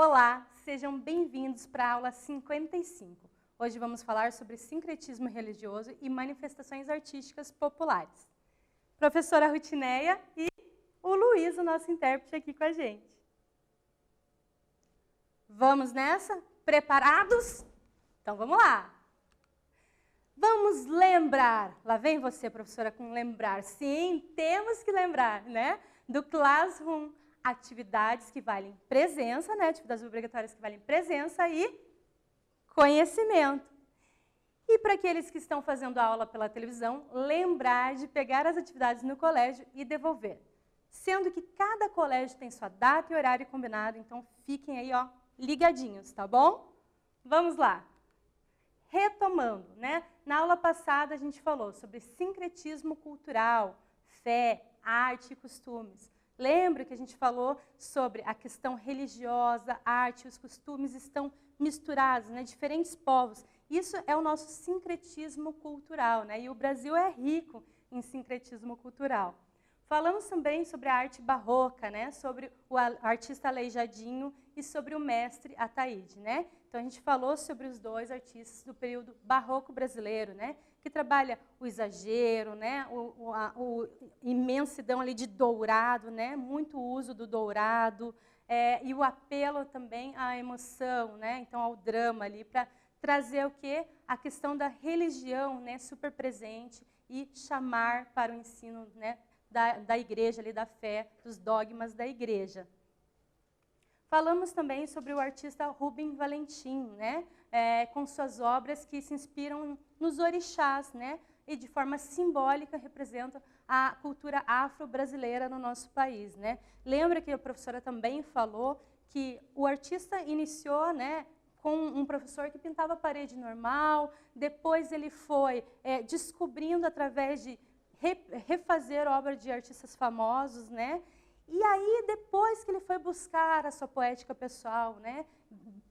Olá, sejam bem-vindos para a aula 55. Hoje vamos falar sobre sincretismo religioso e manifestações artísticas populares. Professora Rutineia e o Luiz, o nosso intérprete aqui com a gente. Vamos nessa? Preparados? Então vamos lá. Vamos lembrar. Lá vem você, professora, com lembrar. Sim, temos que lembrar, né? Do Classroom, atividades que valem presença, né? Atividades obrigatórias que valem presença e conhecimento. E para aqueles que estão fazendo a aula pela televisão, lembrar de pegar as atividades no colégio e devolver. Sendo que cada colégio tem sua data e horário combinado, então fiquem aí, ó, ligadinhos, tá bom? Vamos lá. Retomando, né? Na aula passada a gente falou sobre sincretismo cultural, fé, arte e costumes. Lembra que a gente falou sobre a questão religiosa, a arte e os costumes estão misturados, né? Diferentes povos. Isso é o nosso sincretismo cultural, né? E o Brasil é rico em sincretismo cultural. Falamos também sobre a arte barroca, né? Sobre o artista Aleijadinho e sobre o mestre Ataíde, né? Então a gente falou sobre os dois artistas do período barroco brasileiro, né? Que trabalha o exagero, né? O imensidão ali de dourado, né? Muito uso do dourado e o apelo também à emoção, né? Então ao drama ali para trazer o quê? A questão da religião, né? Super presente e chamar para o ensino, né? Da igreja, ali, da fé, dos dogmas da igreja. Falamos também sobre o artista Rubem Valentim, né? Com suas obras que se inspiram nos orixás, né? E de forma simbólica representam a cultura afro-brasileira no nosso país, né? Lembra que a professora também falou que o artista iniciou, né, com um professor que pintava a parede normal, depois ele foi descobrindo através de refazer obra de artistas famosos, né? E aí, depois que ele foi buscar a sua poética pessoal, né?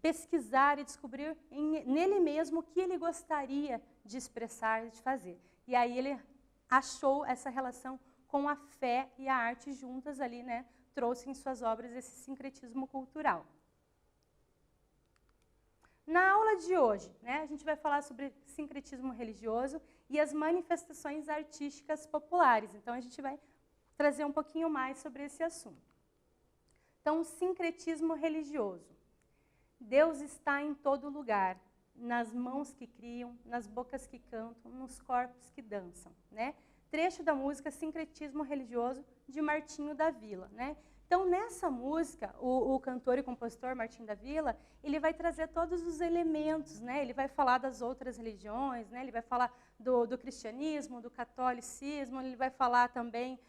Pesquisar e descobrir nele mesmo o que ele gostaria de expressar e de fazer. E aí ele achou essa relação com a fé e a arte juntas ali, né? Trouxe em suas obras esse sincretismo cultural. Na aula de hoje, né, a gente vai falar sobre sincretismo religioso e as manifestações artísticas populares. Então, a gente vai trazer um pouquinho mais sobre esse assunto. Então, sincretismo religioso. Deus está em todo lugar, nas mãos que criam, nas bocas que cantam, nos corpos que dançam, né? Trecho da música Sincretismo Religioso, de Martinho da Vila, né? Então, nessa música, o cantor e compositor Martinho da Vila, ele vai trazer todos os elementos, né? Ele vai falar das outras religiões, né? Ele vai falar do cristianismo, do catolicismo, ele vai falar também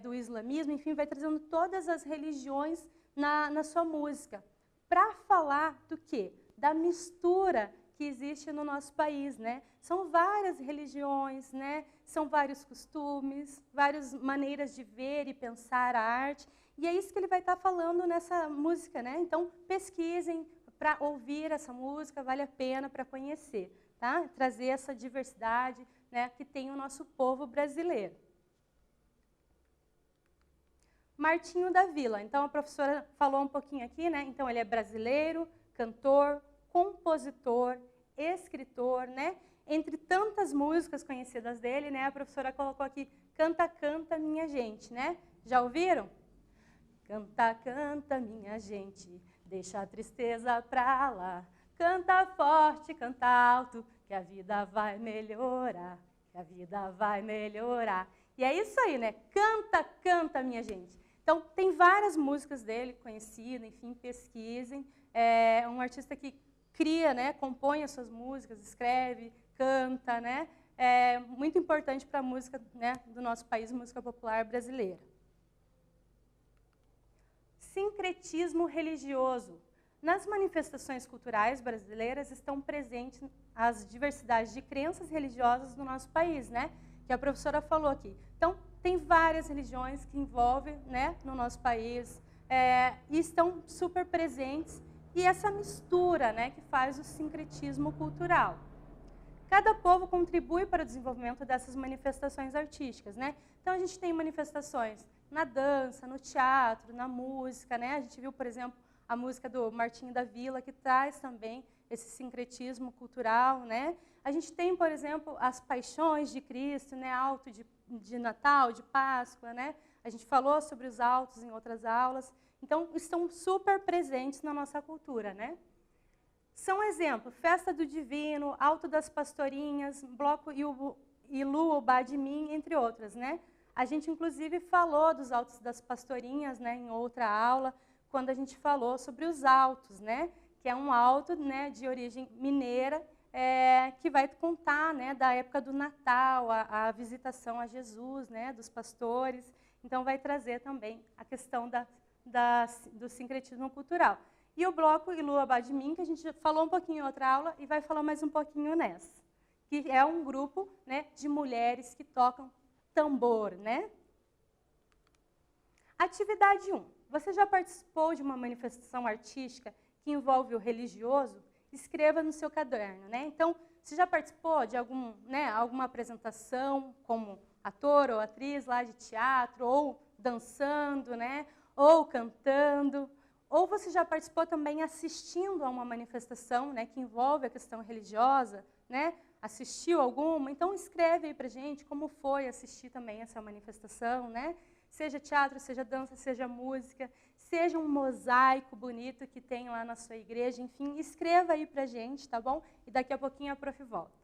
do islamismo, enfim, vai trazendo todas as religiões na sua música. Para falar do quê? Da mistura que existe no nosso país, né? São várias religiões, né? São vários costumes, várias maneiras de ver e pensar a arte. E é isso que ele vai estar falando nessa música, né? Então, pesquisem para ouvir essa música, vale a pena para conhecer, tá? Trazer essa diversidade, né, que tem o nosso povo brasileiro. Martinho da Vila. Então, a professora falou um pouquinho aqui, né? Então, ele é brasileiro, cantor, compositor, escritor, né? Entre tantas músicas conhecidas dele, né? A professora colocou aqui, Canta, canta, minha gente, né? Já ouviram? Canta, canta, minha gente, deixa a tristeza pra lá. Canta forte, canta alto, que a vida vai melhorar, que a vida vai melhorar. E é isso aí, né? Canta, canta, minha gente. Então, tem várias músicas dele conhecidas, enfim, pesquisem. É um artista que cria, né, compõe as suas músicas, escreve, canta, né? É muito importante para a música, né, do nosso país, música popular brasileira. Sincretismo religioso. Nas manifestações culturais brasileiras estão presentes as diversidades de crenças religiosas no nosso país, né? Que a professora falou aqui. Então, tem várias religiões que envolvem, né, no nosso país e estão super presentes. E essa mistura, né, que faz o sincretismo cultural. Cada povo contribui para o desenvolvimento dessas manifestações artísticas, né? Então, a gente tem manifestações na dança, no teatro, na música, né? A gente viu, por exemplo, a música do Martinho da Vila, que traz também esse sincretismo cultural, né? A gente tem, por exemplo, as paixões de Cristo, né? Alto de Natal, de Páscoa, né? A gente falou sobre os altos em outras aulas. Então, estão super presentes na nossa cultura, né? São exemplos, Festa do Divino, Alto das Pastorinhas, Bloco Ilu Ubá de Mim, entre outras, né? A gente, inclusive, falou dos Altos das Pastorinhas, né, em outra aula, quando a gente falou sobre os altos, né? Que é um alto, né, de origem mineira, que vai contar, né, da época do Natal, a visitação a Jesus, né, dos pastores. Então, vai trazer também a questão do sincretismo cultural. E o bloco Ilu Ubá de Mim, que a gente falou um pouquinho em outra aula e vai falar mais um pouquinho nessa, que é um grupo, né, de mulheres que tocam tambor, né? Atividade 1. Você já participou de uma manifestação artística que envolve o religioso? Escreva no seu caderno, né? Então, você já participou de alguma apresentação como ator ou atriz lá de teatro, ou dançando, né? Ou cantando? Ou você já participou também assistindo a uma manifestação, né, que envolve a questão religiosa, né? Assistiu alguma? Então, escreve aí pra gente como foi assistir também essa manifestação, né? Seja teatro, seja dança, seja música, seja um mosaico bonito que tem lá na sua igreja, enfim, escreva aí pra gente, tá bom? E daqui a pouquinho a prof volta.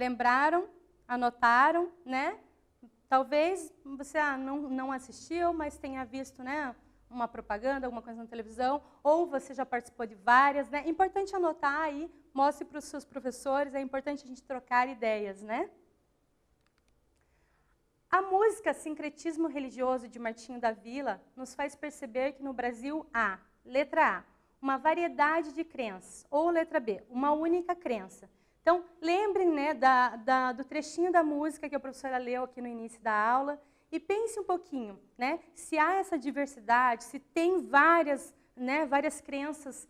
lembraram, anotaram, né? Talvez você não assistiu, mas tenha visto, né, uma propaganda, alguma coisa na televisão, ou você já participou de várias, né? É importante anotar aí, mostre para os seus professores, é importante a gente trocar ideias, né? A música Sincretismo Religioso de Martinho da Vila nos faz perceber que no Brasil há, letra A, uma variedade de crenças, ou letra B, uma única crença. Então, lembrem, né, do trechinho da música que a professora leu aqui no início da aula e pense um pouquinho, né, se há essa diversidade, se tem várias crenças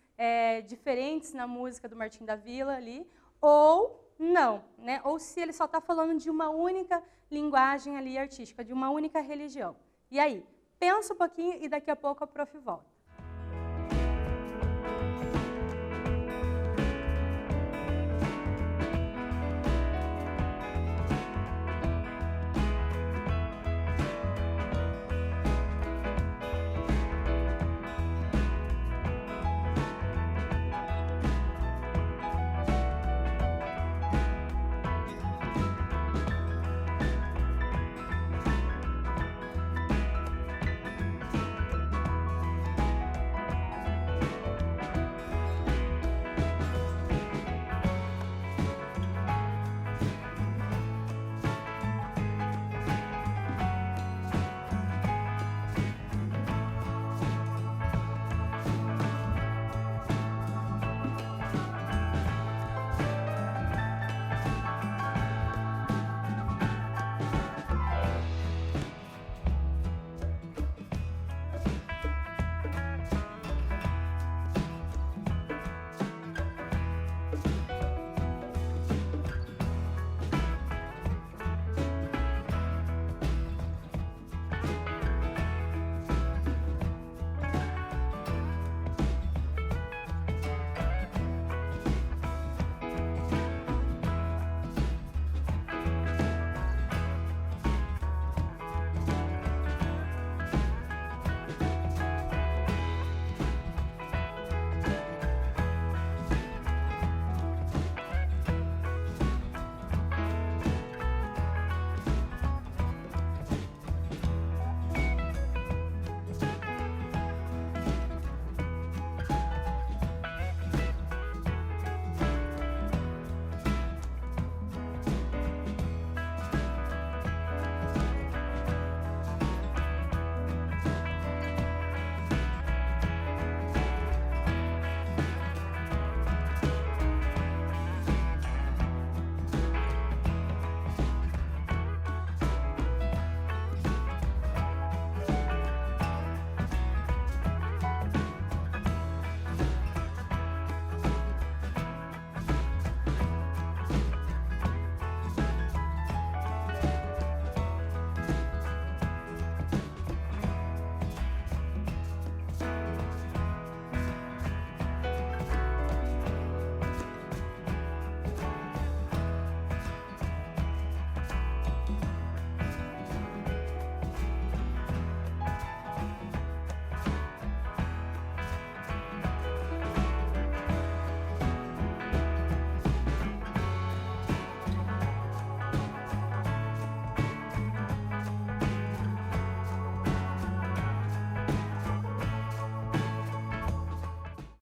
diferentes na música do Martinho da Vila ali, ou não, né, ou se ele só está falando de uma única linguagem ali artística, de uma única religião. E aí, pensa um pouquinho e daqui a pouco a prof volta.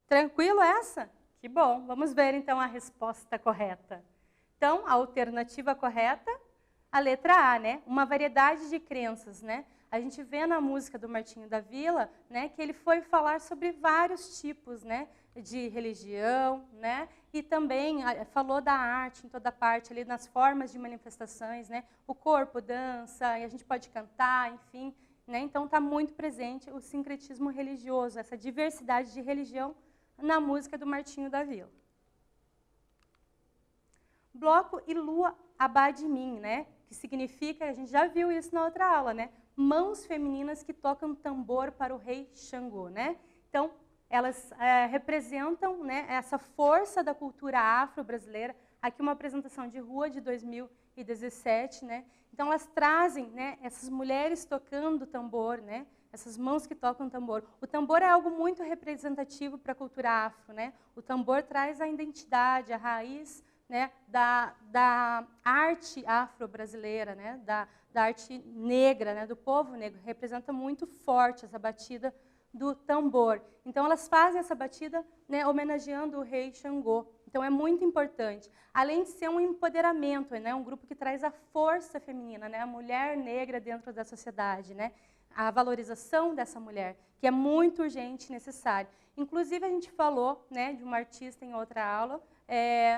Tranquilo essa? Que bom. Vamos ver então a resposta correta. Então, a alternativa correta, a letra A, né? Uma variedade de crenças, né? A gente vê na música do Martinho da Vila, né, que ele foi falar sobre vários tipos, né, de religião, né? E também falou da arte em toda parte ali, nas formas de manifestações, né? O corpo dança, e a gente pode cantar, enfim, né? Então está muito presente o sincretismo religioso, essa diversidade de religião na música do Martinho da Vila. Bloco e lua abade em mim, né? Que significa, a gente já viu isso na outra aula, né? Mãos femininas que tocam tambor para o rei Xangô, né? Então, elas representam, né, essa força da cultura afro-brasileira. Aqui uma apresentação de rua de 2017, né? Então, elas trazem, né, essas mulheres tocando tambor, né? Essas mãos que tocam tambor. O tambor é algo muito representativo para a cultura afro, né? O tambor traz a identidade, a raiz né, da arte afro-brasileira, né, da arte negra, né, do povo negro. Representa muito forte essa batida do tambor. Então, elas fazem essa batida, né, homenageando o rei Xangô. Então, é muito importante. Além de ser um empoderamento, né, um grupo que traz a força feminina, né, a mulher negra dentro da sociedade, né, a valorização dessa mulher, que é muito urgente e necessária. Inclusive, a gente falou, né, de uma artista em outra aula,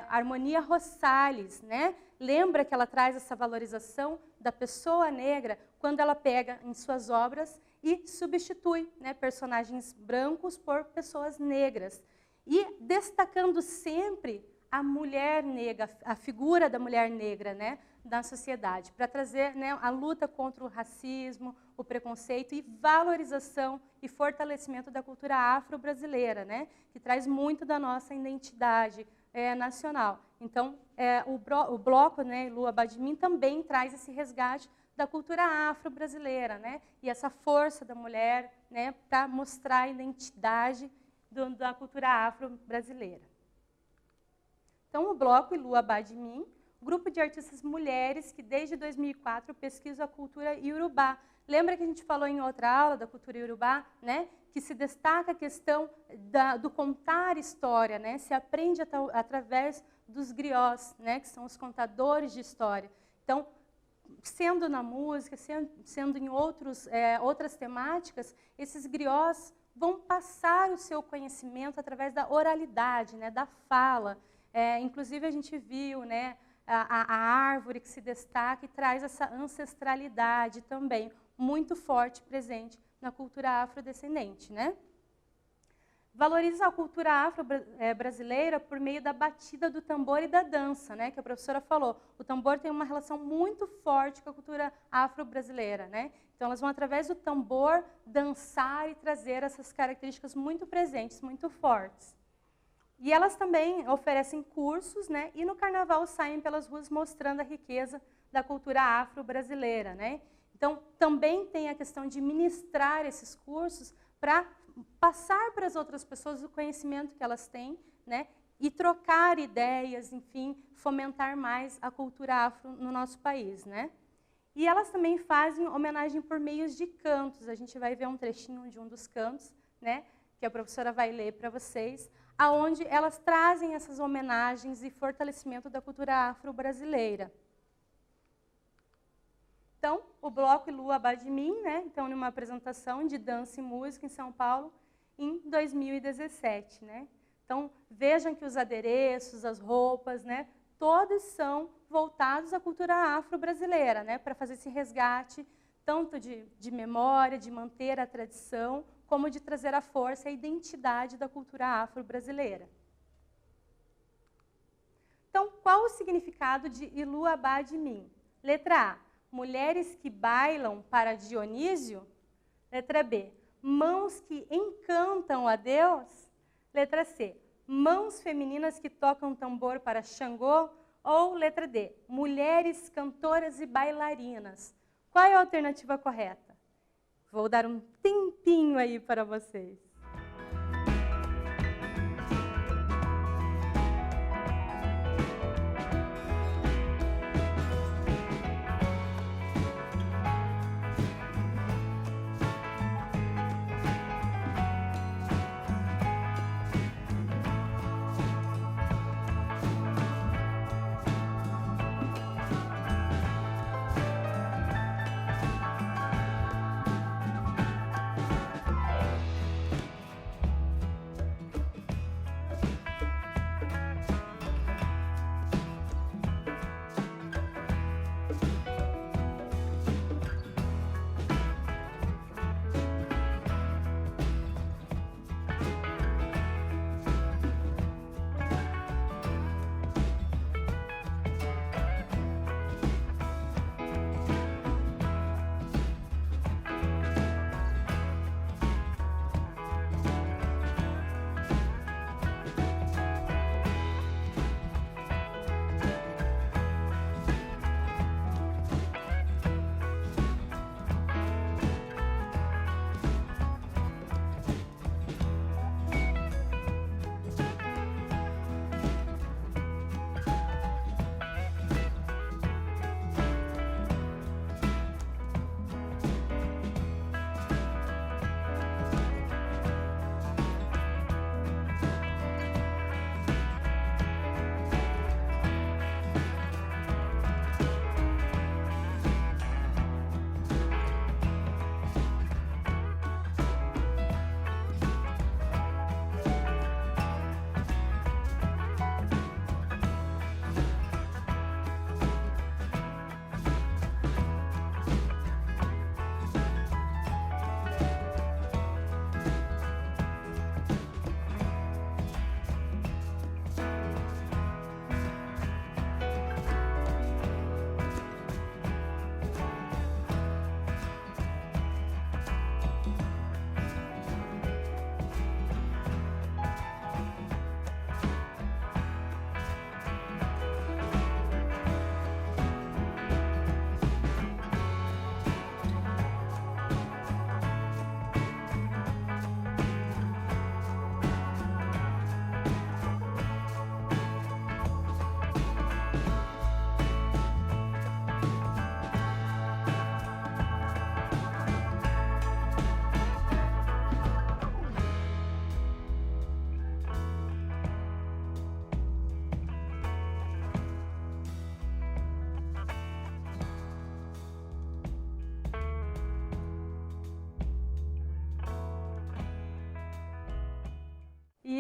Harmonia Rosales, né? Lembra que ela traz essa valorização da pessoa negra quando ela pega em suas obras e substitui, né, personagens brancos por pessoas negras. E destacando sempre a mulher negra, a figura da mulher negra, né, na sociedade, para trazer, né, a luta contra o racismo, o preconceito e valorização e fortalecimento da cultura afro-brasileira, né, que traz muito da nossa identidade nacional. Então, o bloco, né, Lua Badmin, também traz esse resgate da cultura afro-brasileira, né, e essa força da mulher, né, para mostrar a identidade da cultura afro-brasileira. Então, o bloco Lua Badmin, grupo de artistas mulheres que desde 2004 pesquisam a cultura iorubá. Lembra que a gente falou em outra aula da cultura iorubá, né, que se destaca a questão do contar história, né, se aprende através dos griots, né, que são os contadores de história. Então, sendo na música, sendo em outras temáticas, esses griots vão passar o seu conhecimento através da oralidade, né, da fala. Inclusive, a gente viu, né, a árvore que se destaca e traz essa ancestralidade também, muito forte, presente na cultura afrodescendente, né? Valoriza a cultura afro-brasileira por meio da batida do tambor e da dança, né, que a professora falou. O tambor tem uma relação muito forte com a cultura afro-brasileira, né? Então, elas vão, através do tambor, dançar e trazer essas características muito presentes, muito fortes. E elas também oferecem cursos, né, e no carnaval saem pelas ruas mostrando a riqueza da cultura afro-brasileira, né? Então, também tem a questão de ministrar esses cursos para passar para as outras pessoas o conhecimento que elas têm, né, e trocar ideias, enfim, fomentar mais a cultura afro no nosso país, né? E elas também fazem homenagem por meios de cantos. A gente vai ver um trechinho de um dos cantos, né, que a professora vai ler para vocês, aonde elas trazem essas homenagens e fortalecimento da cultura afro-brasileira. Então, o bloco Lua Badmin, né, então, numa apresentação de dança e música em São Paulo, em 2017. Né? Então, vejam que os adereços, as roupas, né, todos são voltados à cultura afro-brasileira, né, para fazer esse resgate, tanto de memória, de manter a tradição, como de trazer a força e a identidade da cultura afro-brasileira. Então, qual o significado de Ilua Badmin? Letra A, mulheres que bailam para Dionísio. Letra B, mãos que encantam a Deus. Letra C, mãos femininas que tocam tambor para Xangô. Ou letra D, mulheres cantoras e bailarinas. Qual é a alternativa correta? Vou dar um tempinho aí para vocês.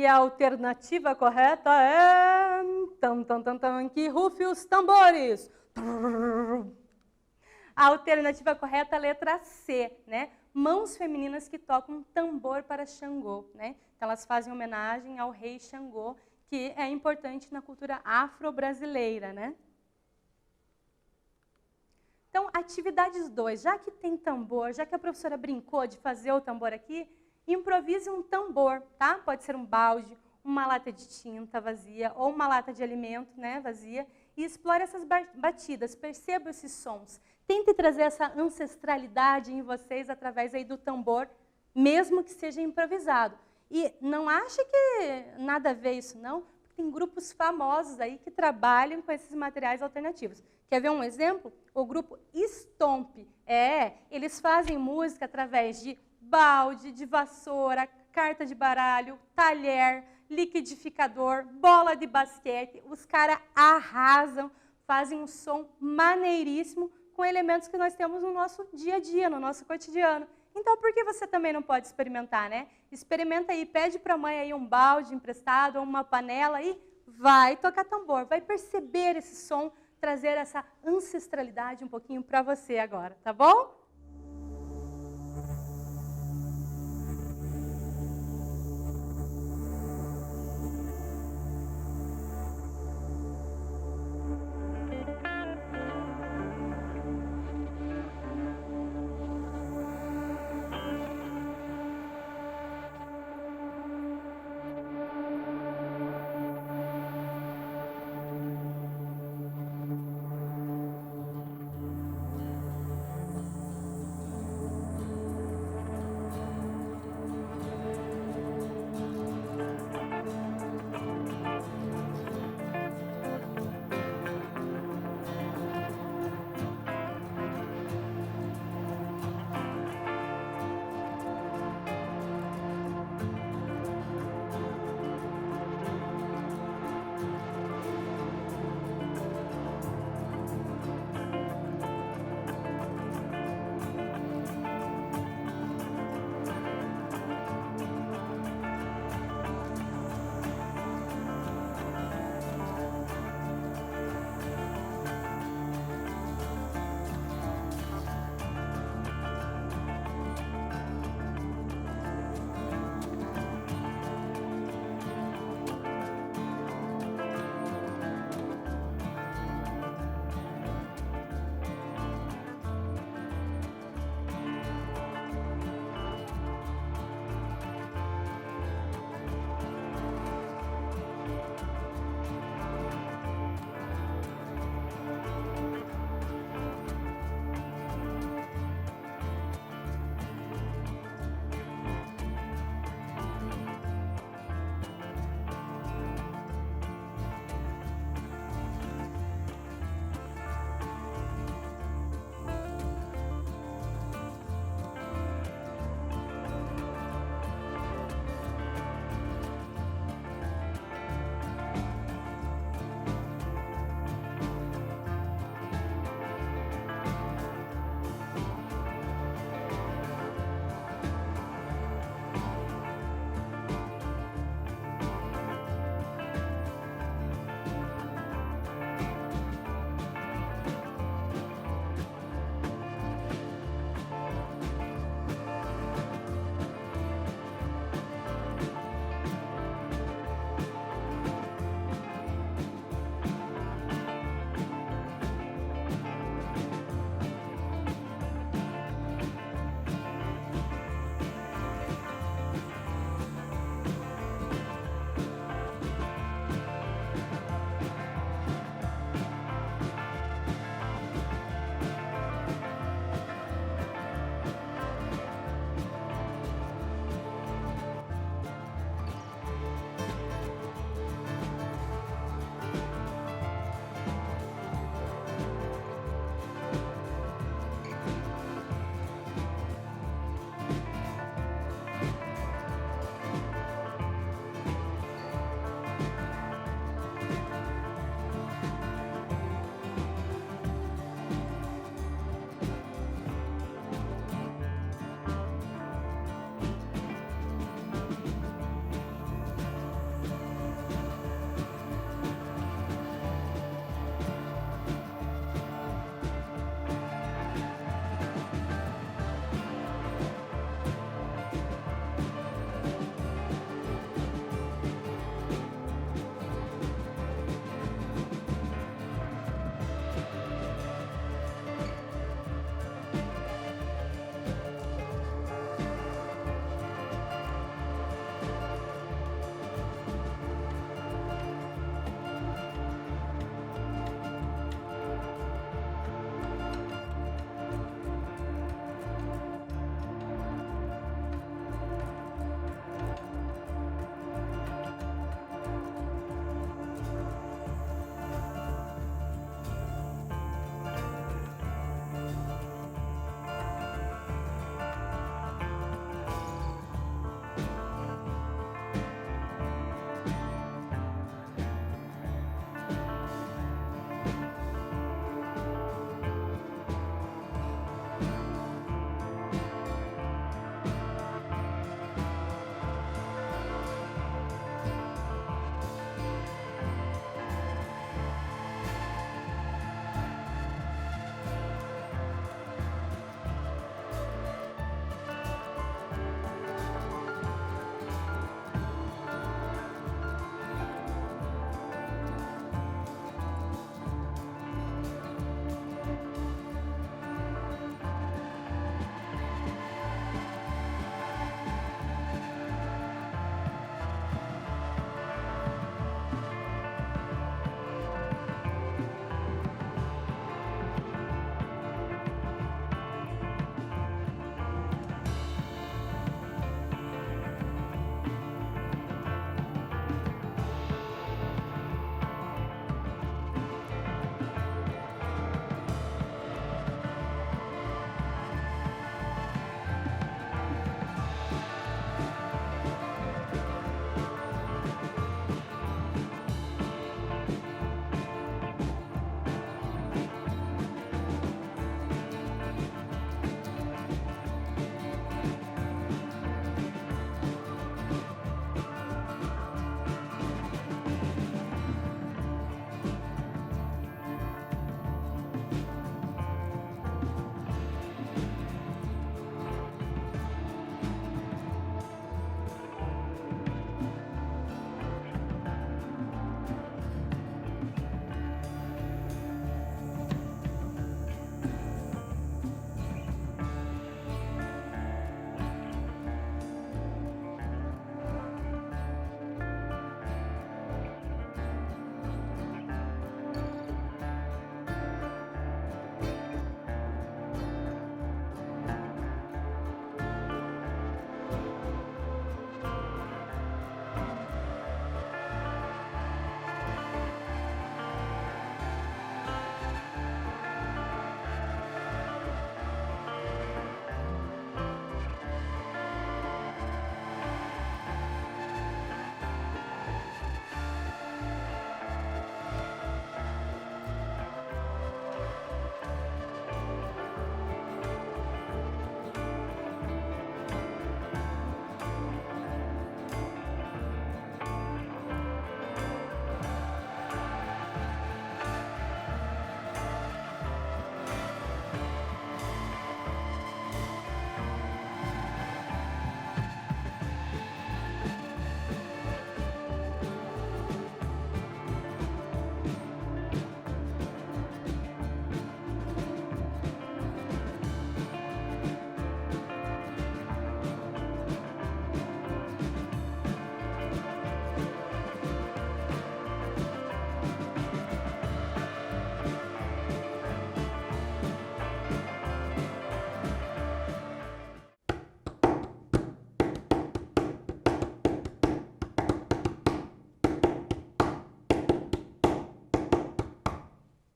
E a alternativa correta é... que rufe os tambores. A alternativa correta é a letra C, né? Mãos femininas que tocam tambor para Xangô, né? Então, elas fazem homenagem ao rei Xangô, que é importante na cultura afro-brasileira, né? Então, atividades 2, já que tem tambor, já que a professora brincou de fazer o tambor aqui, improvise um tambor, tá? Pode ser um balde, uma lata de tinta vazia ou uma lata de alimento, né, vazia, e explore essas batidas, perceba esses sons. Tente trazer essa ancestralidade em vocês através aí do tambor, mesmo que seja improvisado. E não ache que nada a ver isso, não, porque tem grupos famosos aí que trabalham com esses materiais alternativos. Quer ver um exemplo? O grupo Stomp. Eles fazem música através de balde, de vassoura, carta de baralho, talher, liquidificador, bola de basquete. Os caras arrasam, fazem um som maneiríssimo com elementos que nós temos no nosso dia a dia, no nosso cotidiano. Então, por que você também não pode experimentar, né? Experimenta aí, pede para a mãe aí um balde emprestado ou uma panela e vai tocar tambor, vai perceber esse som, trazer essa ancestralidade um pouquinho para você agora, tá bom?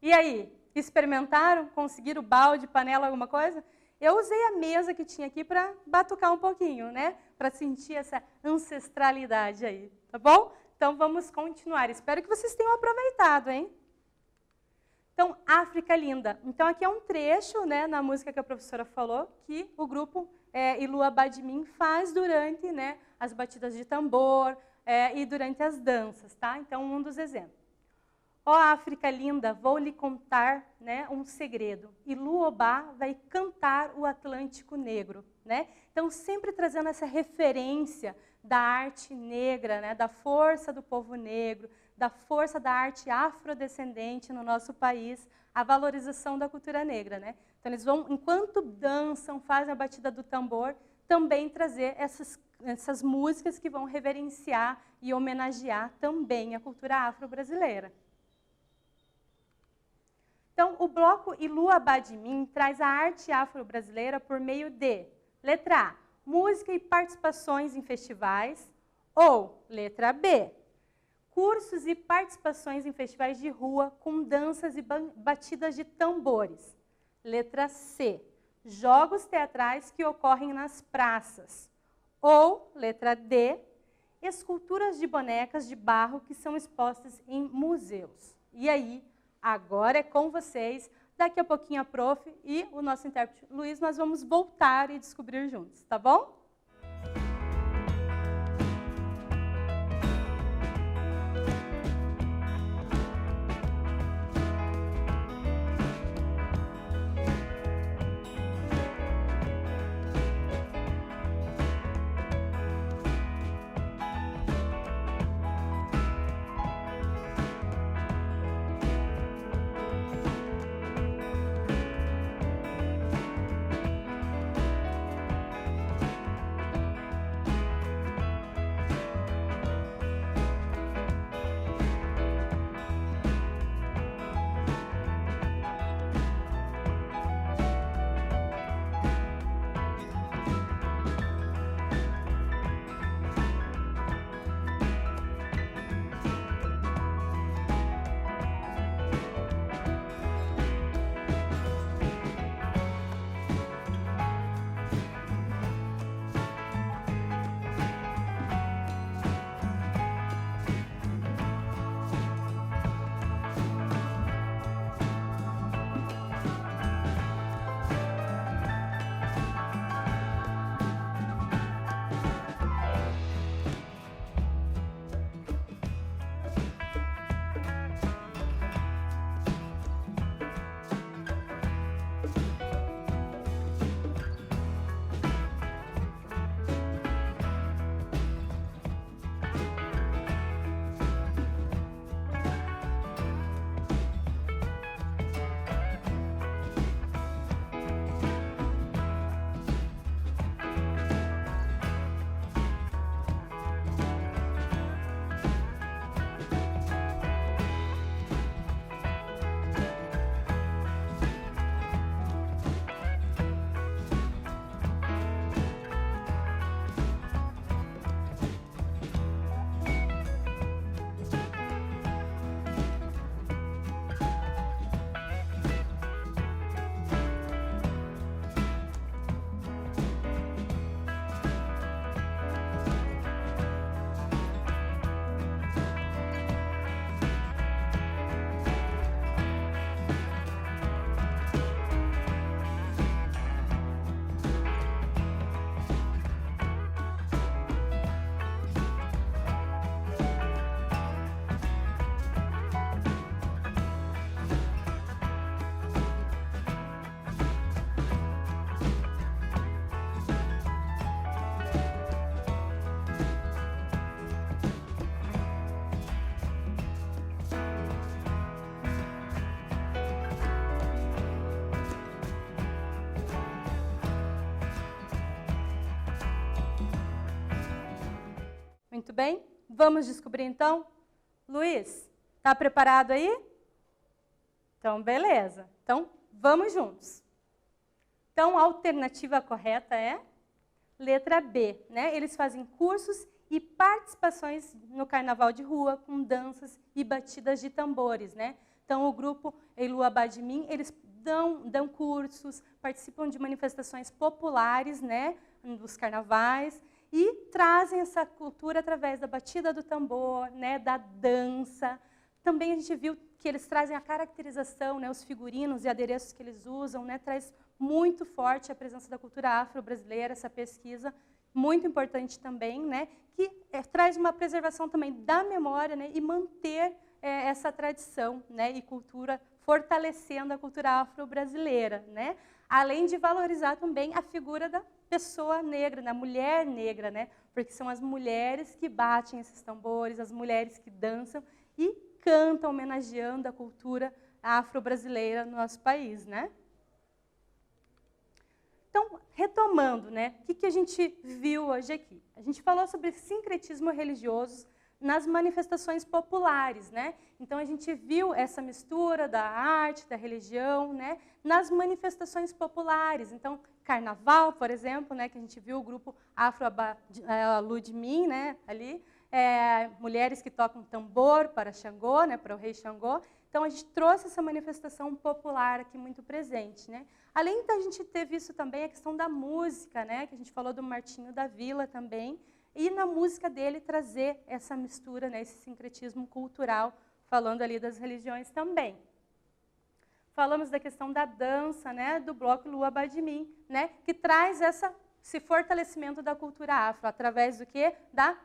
E aí, experimentaram? Conseguiram balde, panela, alguma coisa? Eu usei a mesa que tinha aqui para batucar um pouquinho, né? Para sentir essa ancestralidade aí, tá bom? Então, vamos continuar. Espero que vocês tenham aproveitado, hein? Então, África Linda. Então, aqui é um trecho, né, na música que a professora falou, que o grupo Ilua Badmin faz durante, né, as batidas de tambor e durante as danças, tá? Então, um dos exemplos. Ó África linda, vou lhe contar, né, um segredo. Iluobá vai cantar o Atlântico Negro, né? Então, sempre trazendo essa referência da arte negra, né, da força do povo negro, da força da arte afrodescendente no nosso país, a valorização da cultura negra, né? Então, eles vão, enquanto dançam, fazem a batida do tambor, também trazer essas músicas que vão reverenciar e homenagear também a cultura afro-brasileira. Então, o bloco Ilua Badmin traz a arte afro-brasileira por meio de, letra A, música e participações em festivais, ou, letra B, cursos e participações em festivais de rua com danças e batidas de tambores. Letra C, jogos teatrais que ocorrem nas praças. Ou, letra D, esculturas de bonecas de barro que são expostas em museus. E aí, agora é com vocês. Daqui a pouquinho a prof e o nosso intérprete Luiz, nós vamos voltar e descobrir juntos, tá bom? Muito bem, vamos descobrir então? Luiz, está preparado aí? Então, beleza. Então, vamos juntos. Então, a alternativa correta é letra B, né? Eles fazem cursos e participações no carnaval de rua com danças e batidas de tambores, né? Então, o grupo Eilu Abadimin, eles dão cursos, participam de manifestações populares, né, dos carnavais, e trazem essa cultura através da batida do tambor, né, da dança. Também a gente viu que eles trazem a caracterização, né, os figurinos e adereços que eles usam, né, traz muito forte a presença da cultura afro-brasileira, essa pesquisa, muito importante também, né, que traz uma preservação também da memória, né, e manter essa tradição, né, e cultura, fortalecendo a cultura afro-brasileira, né, além de valorizar também a figura da pessoa negra, da mulher negra, né, porque são as mulheres que batem esses tambores, as mulheres que dançam e cantam homenageando a cultura afro-brasileira no nosso país, né? Então, retomando, né, o que a gente viu hoje aqui? A gente falou sobre sincretismo religioso nas manifestações populares, né? Então, a gente viu essa mistura da arte, da religião, né, nas manifestações populares. Então, carnaval, por exemplo, né, que a gente viu o grupo Afro-Ludmin, né, ali, mulheres que tocam tambor para Xangô, né, para o rei Xangô. Então, a gente trouxe essa manifestação popular aqui muito presente, né? Além da gente ter visto também a questão da música, né, que a gente falou do Martinho da Vila também, e na música dele trazer essa mistura, né, esse sincretismo cultural, falando ali das religiões também. Falamos da questão da dança, né, do bloco Eilu Abadimin, né, que traz esse fortalecimento da cultura afro, através do quê? Da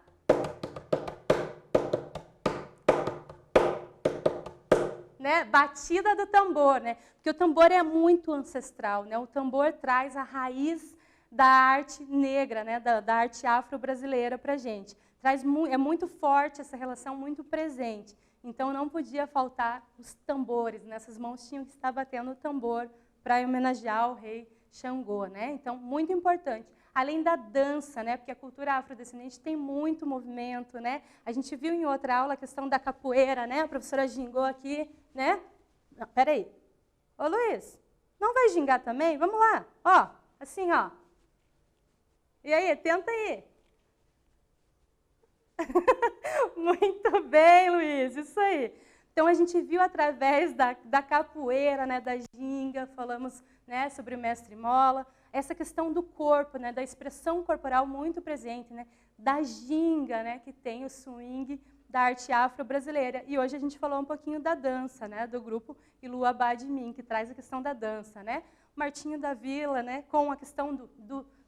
batida do tambor, né? Porque o tambor é muito ancestral, né? O tambor traz a raiz da arte negra, né? Da arte afro-brasileira para a gente. É muito forte essa relação, muito presente. Então, não podia faltar os tambores, né? Essas mãos tinham que estar batendo o tambor para homenagear o rei Xangô, né? Então, muito importante. Além da dança, né? Porque a cultura afrodescendente tem muito movimento, né? A gente viu em outra aula a questão da capoeira, né? A professora gingou aqui, né? Não, peraí. Ô, Luiz, não vai gingar também? Vamos lá. Ó, assim, ó. E aí, tenta aí. Muito bem, Luiz, isso aí. Então, a gente viu através da capoeira, né, da ginga, falamos, né, sobre o mestre Mola, essa questão do corpo, né, da expressão corporal muito presente, né, da ginga, né, que tem o swing da arte afro-brasileira. E hoje a gente falou um pouquinho da dança, né, do grupo Eilu Abadimin, que traz a questão da dança, né? Martinho da Vila, né, com a questão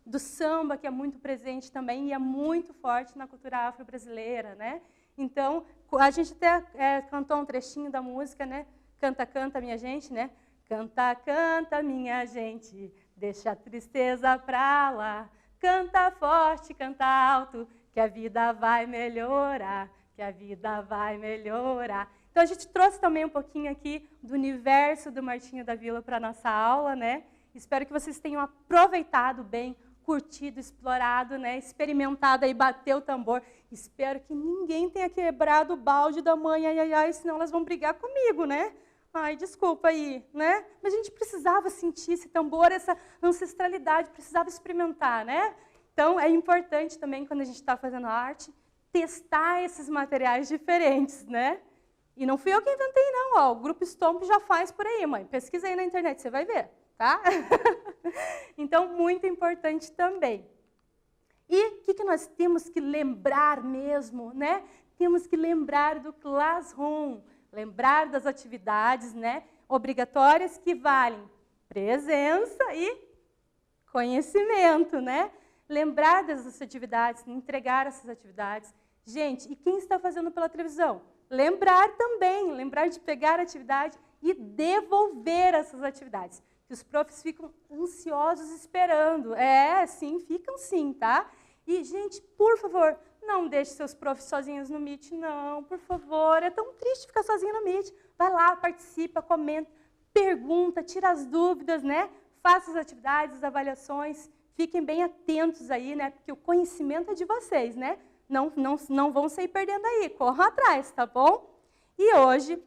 do samba, que é muito presente também e é muito forte na cultura afro-brasileira, né? Então, a gente até cantou um trechinho da música, né? Canta, canta, minha gente, né? Canta, canta, minha gente, deixa a tristeza pra lá. Canta forte, canta alto, que a vida vai melhorar, que a vida vai melhorar. Então, a gente trouxe também um pouquinho aqui do universo do Martinho da Vila para a nossa aula, né? Espero que vocês tenham aproveitado bem, curtido, explorado, né? Experimentado aí, bater o tambor. Espero que ninguém tenha quebrado o balde da mãe, ai, senão elas vão brigar comigo, né? Ai, desculpa aí, né? Mas a gente precisava sentir esse tambor, essa ancestralidade, precisava experimentar, né? Então, é importante também, quando a gente está fazendo arte, testar esses materiais diferentes, né? E não fui eu que inventei, não. Ó, o Grupo Stomp já faz por aí, mãe. Pesquisa aí na internet, você vai ver, tá? Então, muito importante também. E o que nós temos que lembrar mesmo, né? Temos que lembrar do classroom, lembrar das atividades, né, obrigatórias que valem presença e conhecimento, né? Lembrar dessas atividades, entregar essas atividades. Gente, e quem está fazendo pela televisão? Lembrar também, lembrar de pegar a atividade e devolver essas atividades. Que os profs ficam ansiosos esperando. Sim, ficam sim, tá? E, gente, por favor, não deixe seus profs sozinhos no Meet, não, por favor. É tão triste ficar sozinho no Meet. Vai lá, participa, comenta, pergunta, tira as dúvidas, né? Faça as atividades, as avaliações. Fiquem bem atentos aí, né? Porque o conhecimento é de vocês, né? Não vão sair perdendo aí, corram atrás, tá bom? E hoje,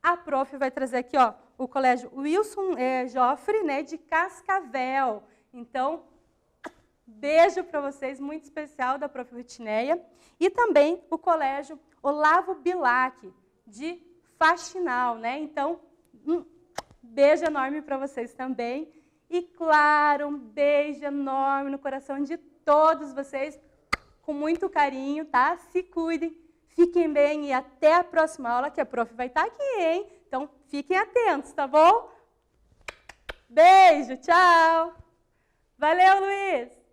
a prof vai trazer aqui, ó, o colégio Wilson Joffre, né, de Cascavel. Então, beijo para vocês, muito especial da prof. Rutineia. E também o colégio Olavo Bilac, de faxinal, né? Então, beijo enorme para vocês também. E, claro, um beijo enorme no coração de todos vocês, com muito carinho, tá? Se cuidem, fiquem bem e até a próxima aula, que a prof vai estar aqui, hein? Então, fiquem atentos, tá bom? Beijo, tchau! Valeu, Luiz!